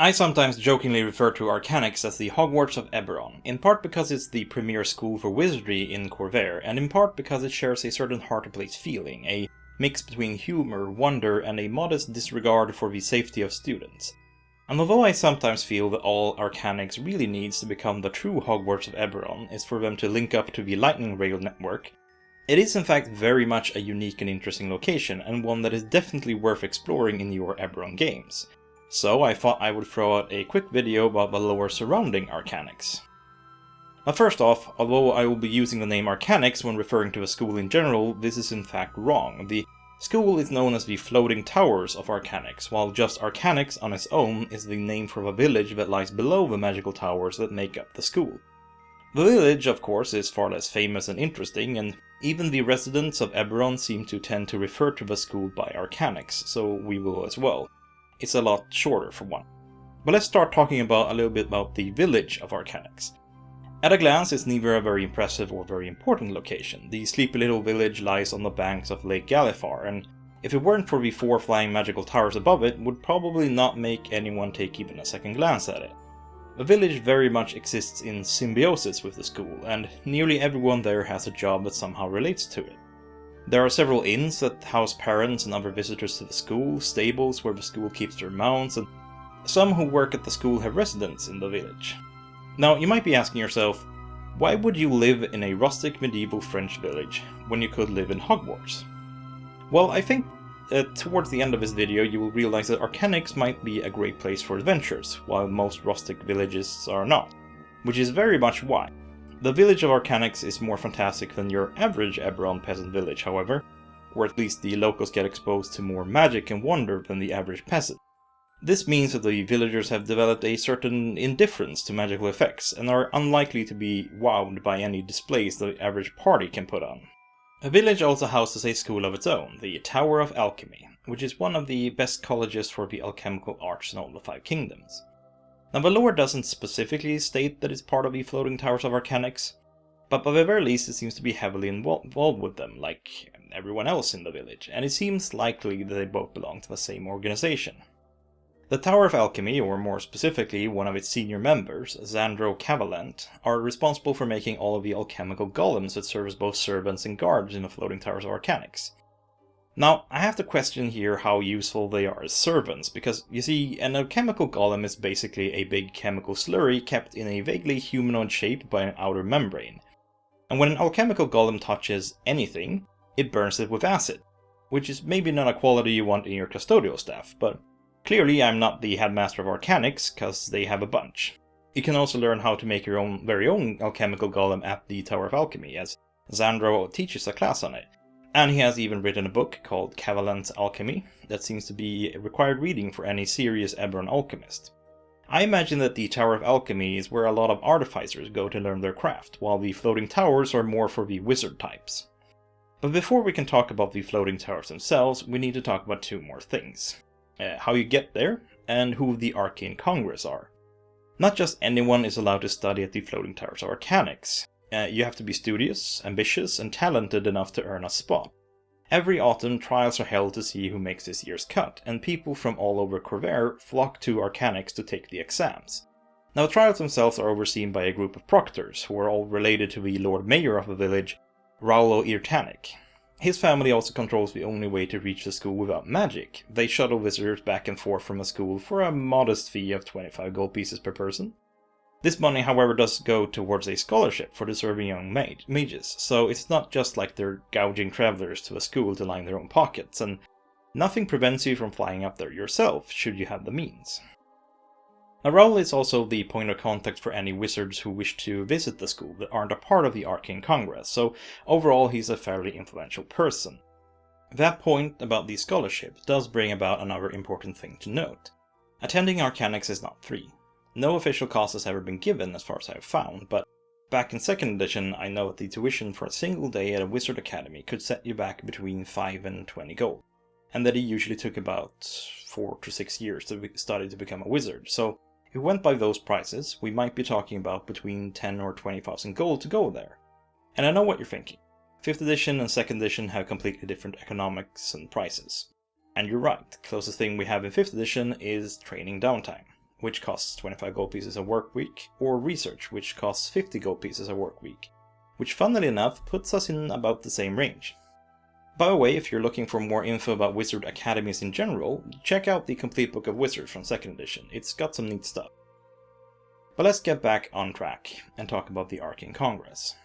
I sometimes jokingly refer to Arcanix as the Hogwarts of Eberron, in part because it's the premier school for wizardry in Corvair, and in part because it shares a certain heart-of-place feeling, a mix between humor, wonder, and a modest disregard for the safety of students. And although I sometimes feel that all Arcanix really needs to become the true Hogwarts of Eberron is for them to link up to the Lightning Rail network, it is in fact very much a unique and interesting location, and one that is definitely worth exploring in your Eberron games. So I thought I would throw out a quick video about the lore surrounding Arcanix. Now first off, although I will be using the name Arcanix when referring to the school in general, this is in fact wrong. The school is known as the Floating Towers of Arcanix, while just Arcanix on its own is the name for the village that lies below the magical towers that make up the school. The village, of course, is far less famous and interesting, and even the residents of Eberron seem to tend to refer to the school by Arcanix, so we will as well. It's a lot shorter for one. But let's start talking about a little bit about the village of Arcanix. At a glance, it's neither a very impressive or very important location. The sleepy little village lies on the banks of Lake Galifar, and if it weren't for the 4 flying magical towers above it, would probably not make anyone take even a second glance at it. The village very much exists in symbiosis with the school, and nearly everyone there has a job that somehow relates to it. There are several inns that house parents and other visitors to the school, stables where the school keeps their mounts, and some who work at the school have residence in the village. Now, you might be asking yourself, why would you live in a rustic medieval French village when you could live in Hogwarts? Well, I think towards the end of this video you will realize that Arcanix might be a great place for adventures, while most rustic villages are not, which is very much why. The village of Arcanix is more fantastic than your average Eberron peasant village, however, or at least the locals get exposed to more magic and wonder than the average peasant. This means that the villagers have developed a certain indifference to magical effects, and are unlikely to be wowed by any displays the average party can put on. The village also houses a school of its own, the Tower of Alchemy, which is one of the best colleges for the alchemical arts in all the 5 kingdoms. Now the lore doesn't specifically state that it's part of the Floating Towers of Arcanix, but by the very least it seems to be heavily involved with them, like everyone else in the village, and it seems likely that they both belong to the same organization. The Tower of Alchemy, or more specifically one of its senior members, Xandro Cavalent, are responsible for making all of the alchemical golems that serve as both servants and guards in the Floating Towers of Arcanix. Now, I have to question here how useful they are as servants, because, you see, an alchemical golem is basically a big chemical slurry kept in a vaguely humanoid shape by an outer membrane. And when an alchemical golem touches anything, it burns it with acid, which is maybe not a quality you want in your custodial staff, but clearly I'm not the headmaster of Arcanix, cause they have a bunch. You can also learn how to make your very own alchemical golem at the Tower of Alchemy, as Xandro teaches a class on it. And he has even written a book called Cavalent's Alchemy that seems to be a required reading for any serious Eberron alchemist. I imagine that the Tower of Alchemy is where a lot of artificers go to learn their craft, while the Floating Towers are more for the wizard types. But before we can talk about the Floating Towers themselves, we need to talk about 2 more things. How you get there, and who the Arcane Congress are. Not just anyone is allowed to study at the Floating Towers of Arcanix. You have to be studious, ambitious, and talented enough to earn a spot. Every autumn, trials are held to see who makes this year's cut, and people from all over Corvair flock to Arcanix to take the exams. Now, the trials themselves are overseen by a group of proctors, who are all related to the Lord Mayor of the village, Raulo Irtanic. His family also controls the only way to reach the school without magic. They shuttle visitors back and forth from the school for a modest fee of 25 gold pieces per person. This money, however, does go towards a scholarship for deserving young mages, so it's not just like they're gouging travelers to a school to line their own pockets, and nothing prevents you from flying up there yourself, should you have the means. Now, Raoul is also the point of contact for any wizards who wish to visit the school that aren't a part of the Arcane Congress, so overall he's a fairly influential person. That point about the scholarship does bring about another important thing to note. Attending Arcanix is not free. No official cost has ever been given as far as I have found, but back in 2nd edition I know that the tuition for a single day at a wizard academy could set you back between 5 and 20 gold, and that it usually took about 4 to 6 years to study to become a wizard, so if we went by those prices, we might be talking about between 10 or 20,000 gold to go there. And I know what you're thinking. 5th edition and 2nd edition have completely different economics and prices. And you're right, the closest thing we have in 5th edition is training downtime. which costs 25 gold pieces a work week, or research, which costs 50 gold pieces a work week, which funnily enough puts us in about the same range. By the way, if you're looking for more info about wizard academies in general, check out the complete book of wizards from 2nd edition, it's got some neat stuff. But let's get back on track and talk about the Arcane Congress.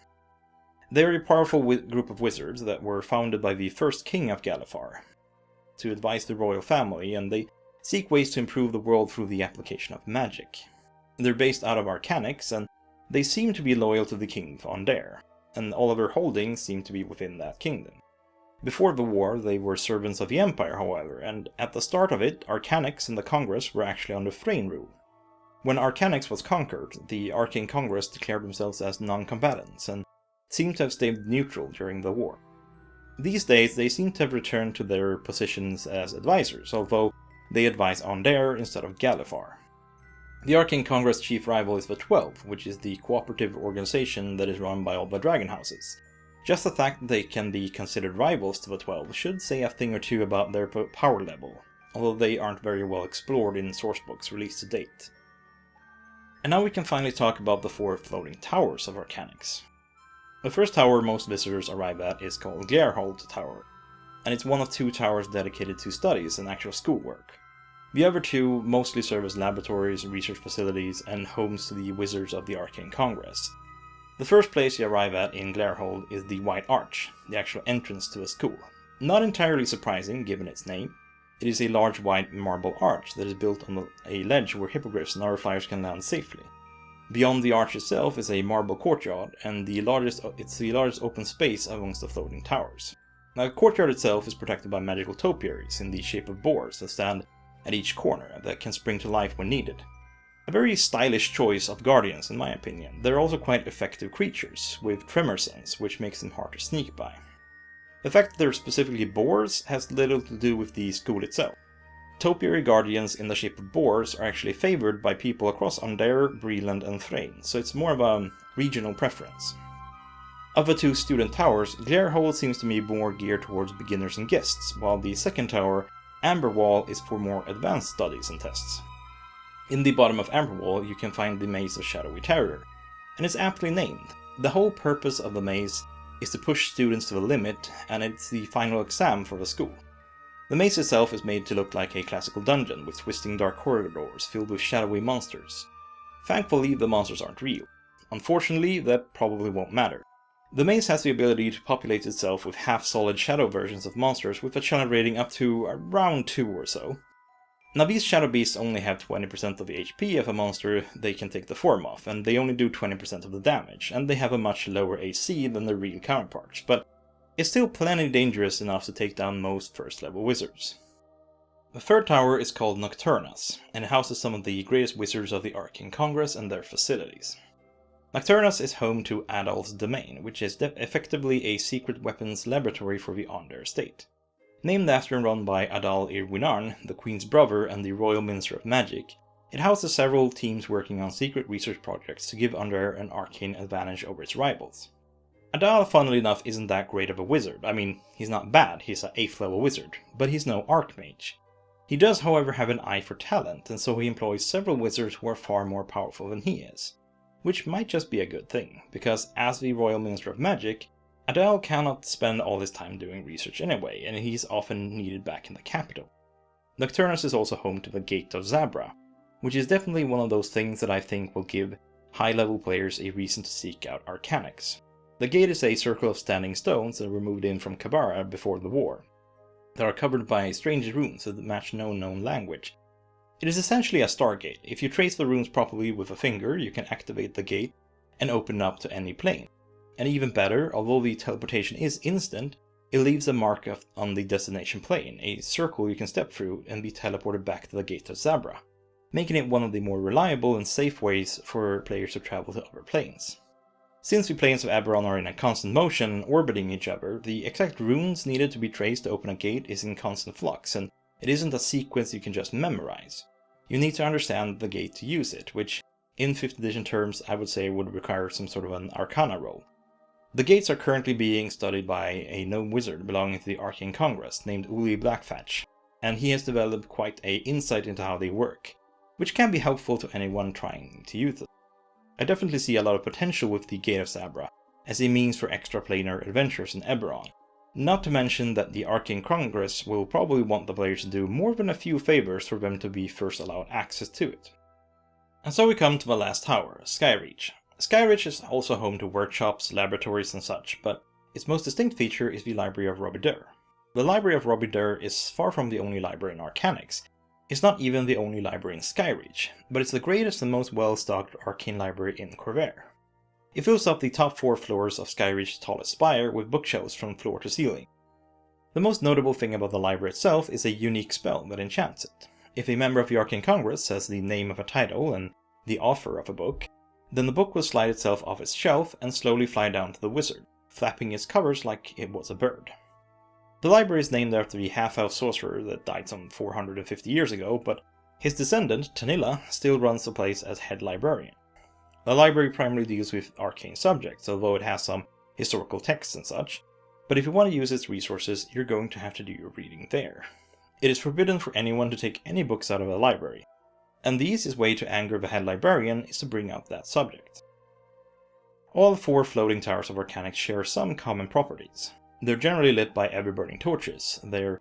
They're a powerful group of wizards that were founded by the first king of Galifar to advise the royal family, and they seek ways to improve the world through the application of magic. They're based out of Arcanix, and they seem to be loyal to the king of Aundair, and all of their holdings seem to be within that kingdom. Before the war, they were servants of the Empire, however, and at the start of it, Arcanix and the Congress were actually under Thrain rule. When Arcanix was conquered, the Arcane Congress declared themselves as non-combatants, and seemed to have stayed neutral during the war. These days, they seem to have returned to their positions as advisors, although they advise Aundair instead of Galifar. The Arcane Congress chief rival is the 12, which is the cooperative organization that is run by all the dragon houses. Just the fact that they can be considered rivals to the 12 should say a thing or two about their power level, although they aren't very well explored in sourcebooks released to date. And now we can finally talk about the 4 floating towers of Arcanix. The first tower most visitors arrive at is called Glarehold Tower, and it's one of 2 towers dedicated to studies and actual schoolwork. The other 2 mostly serve as laboratories, research facilities, and homes to the wizards of the Arcane Congress. The first place you arrive at in Glarehold is the White Arch, the actual entrance to a school. Not entirely surprising given its name. It is a large white marble arch that is built on a ledge where hippogriffs and other flyers can land safely. Beyond the arch itself is a marble courtyard, and it's the largest open space amongst the floating towers. Now, the courtyard itself is protected by magical topiaries in the shape of boars that stand at each corner that can spring to life when needed. A very stylish choice of guardians in my opinion. They're also quite effective creatures, with tremor sense, which makes them hard to sneak by. The fact that they're specifically boars has little to do with the school itself. Topiary guardians in the shape of boars are actually favored by people across Aundair, Breland and Thrain, so it's more of a regional preference. Of the 2 student towers, Glarehold seems to be more geared towards beginners and guests, while the second tower, Amberwall, is for more advanced studies and tests. In the bottom of Amberwall you can find the Maze of Shadowy Terror, and it's aptly named. The whole purpose of the maze is to push students to the limit, and it's the final exam for the school. The maze itself is made to look like a classical dungeon with twisting dark corridors filled with shadowy monsters. Thankfully the monsters aren't real. Unfortunately, that probably won't matter. The maze has the ability to populate itself with half-solid shadow versions of monsters with a challenge rating up to around 2 or so. Now these shadow beasts only have 20% of the HP of a monster they can take the form of, and they only do 20% of the damage, and they have a much lower AC than their real counterparts, but it's still plenty dangerous enough to take down most first level wizards. The third tower is called Nocturnals, and it houses some of the greatest wizards of the Arcane Congress and their facilities. Nocturnals is home to Adal's Domain, which is effectively a secret weapons laboratory for the Aundair state. Named after and run by Adal Irwinarn, the Queen's brother and the Royal Minister of Magic, it houses several teams working on secret research projects to give Aundair an arcane advantage over its rivals. Adal, funnily enough, isn't that great of a wizard. I mean, he's not bad, he's an 8th level wizard, but he's no Archmage. He does, however, have an eye for talent, and so he employs several wizards who are far more powerful than he is. Which might just be a good thing, because as the Royal Minister of Magic, Adal cannot spend all his time doing research anyway, and he's often needed back in the capital. Nocturnus is also home to the Gate of Zabra, which is definitely one of those things that I think will give high-level players a reason to seek out Arcanix. The gate is a circle of standing stones that were moved in from Kabara before the war. They are covered by strange runes that match no known language. It is essentially a stargate. If you trace the runes properly with a finger, you can activate the gate and open it up to any plane. And even better, although the teleportation is instant, it leaves a mark on the destination plane, a circle you can step through and be teleported back to the Gate of Zabra, making it one of the more reliable and safe ways for players to travel to other planes. Since the planes of Eberron are in a constant motion, orbiting each other, the exact runes needed to be traced to open a gate is in constant flux, and it isn't a sequence you can just memorize. You need to understand the gate to use it, which, in 5th edition terms, I would say would require some sort of an Arcana roll. The gates are currently being studied by a gnome wizard belonging to the Arcane Congress named Uli Blackfatch, and he has developed quite an insight into how they work. which can be helpful to anyone trying to use it. I definitely see a lot of potential with the Gate of Sabra as a means for extraplanar adventures in Eberron, not to mention that the Arcane Congress will probably want the players to do more than a few favors for them to be first allowed access to it. And so we come to the last tower, Skyreach. Skyreach is also home to workshops, laboratories and such, but its most distinct feature is the Library of Robidoux. The Library of Robidoux is far from the only library in Arcanix. It's not even the only library in Skyreach, but it's the greatest and most well-stocked arcane library in Corvair. It fills up the top 4 floors of Skyreach's tallest spire with bookshelves from floor to ceiling. The most notable thing about the library itself is a unique spell that enchants it. If a member of the Arcane Congress says the name of a title and the author of a book, then the book will slide itself off its shelf and slowly fly down to the wizard, flapping its covers like it was a bird. The library is named after the half-elf sorcerer that died some 450 years ago, but his descendant, Tanilla, still runs the place as head librarian. The library primarily deals with arcane subjects, although it has some historical texts and such, but if you want to use its resources, you're going to have to do your reading there. It is forbidden for anyone to take any books out of the library, and the easiest way to anger the head librarian is to bring out that subject. All 4 floating towers of Arcanix share some common properties. They're generally lit by ever-burning torches. They're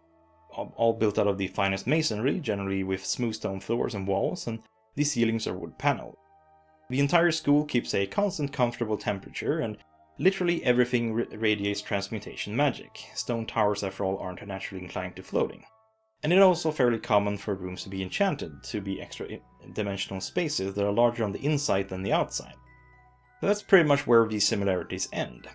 all built out of the finest masonry, generally with smooth stone floors and walls, and the ceilings are wood paneled. The entire school keeps a constant comfortable temperature, and literally everything radiates transmutation magic. Stone towers, after all, aren't naturally inclined to floating. And it's also fairly common for rooms to be enchanted, to be extra-dimensional spaces that are larger on the inside than the outside. But that's pretty much where these similarities end.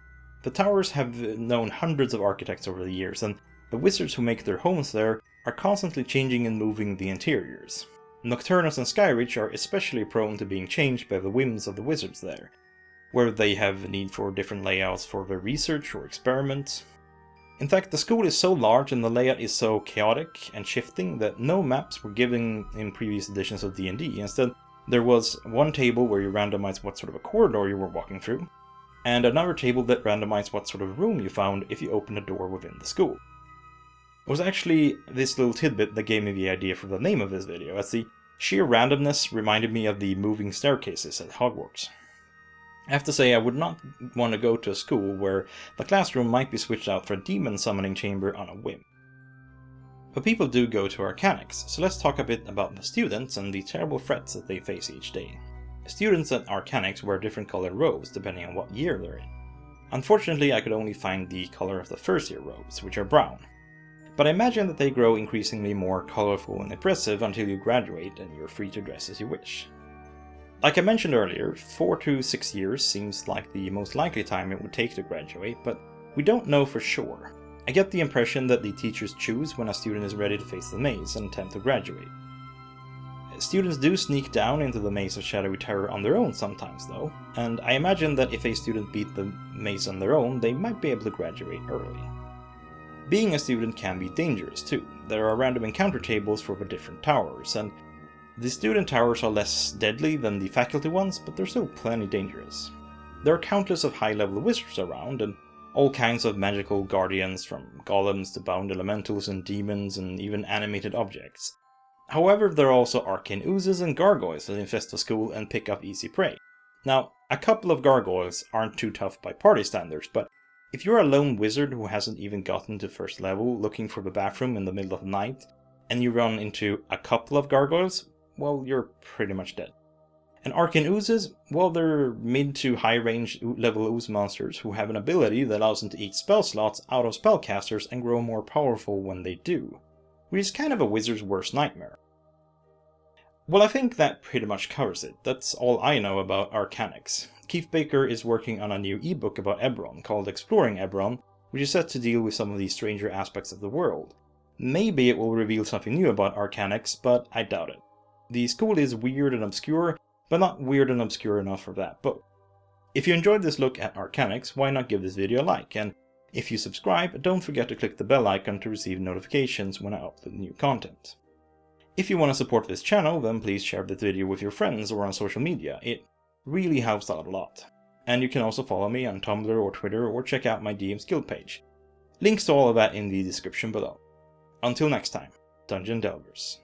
The towers have known hundreds of architects over the years, and the wizards who make their homes there are constantly changing and moving the interiors. Nocturnals and Skyreach are especially prone to being changed by the whims of the wizards there, where they have need for different layouts for their research or experiments. In fact, the school is so large and the layout is so chaotic and shifting that no maps were given in previous editions of D&D. Instead, there was one table where you randomized what sort of a corridor you were walking through, and another table that randomized what sort of room you found if you opened a door within the school. It was actually this little tidbit that gave me the idea for the name of this video, as the sheer randomness reminded me of the moving staircases at Hogwarts. I have to say, I would not want to go to a school where the classroom might be switched out for a demon summoning chamber on a whim. But people do go to Arcanix, so let's talk a bit about the students and the terrible threats that they face each day. Students at Arcanix wear different colored robes depending on what year they're in. Unfortunately, I could only find the color of the first year robes, which are brown. But I imagine that they grow increasingly more colorful and impressive until you graduate and you're free to dress as you wish. Like I mentioned earlier, 4 to 6 years seems like the most likely time it would take to graduate, but we don't know for sure. I get the impression that the teachers choose when a student is ready to face the maze and attempt to graduate. Students do sneak down into the Maze of Shadowy Terror on their own sometimes though, and I imagine that if a student beat the maze on their own, they might be able to graduate early. Being a student can be dangerous too. There are random encounter tables for the different towers, and the student towers are less deadly than the faculty ones, but they're still plenty dangerous. There are countless of high-level wizards around, and all kinds of magical guardians, from golems to bound elementals and demons and even animated objects. However, there are also arcane oozes and gargoyles that infest the school and pick up easy prey. Now, a couple of gargoyles aren't too tough by party standards, but if you're a lone wizard who hasn't even gotten to first level looking for the bathroom in the middle of the night, and you run into a couple of gargoyles, well, you're pretty much dead. And arcane oozes, well, they're mid to high range level ooze monsters who have an ability that allows them to eat spell slots out of spellcasters and grow more powerful when they do, which is kind of a wizard's worst nightmare. Well, I think that pretty much covers it. That's all I know about Arcanix. Keith Baker is working on a new ebook about Eberron called Exploring Eberron, which is set to deal with some of the stranger aspects of the world. Maybe it will reveal something new about Arcanix, but I doubt it. The school is weird and obscure, but not weird and obscure enough for that book. If you enjoyed this look at Arcanix, why not give this video a like, and if you subscribe, don't forget to click the bell icon to receive notifications when I upload new content. If you want to support this channel, then please share this video with your friends or on social media. It really helps out a lot. And you can also follow me on Tumblr or Twitter or check out my DM's Guild page. Links to all of that in the description below. Until next time, Dungeon Delvers.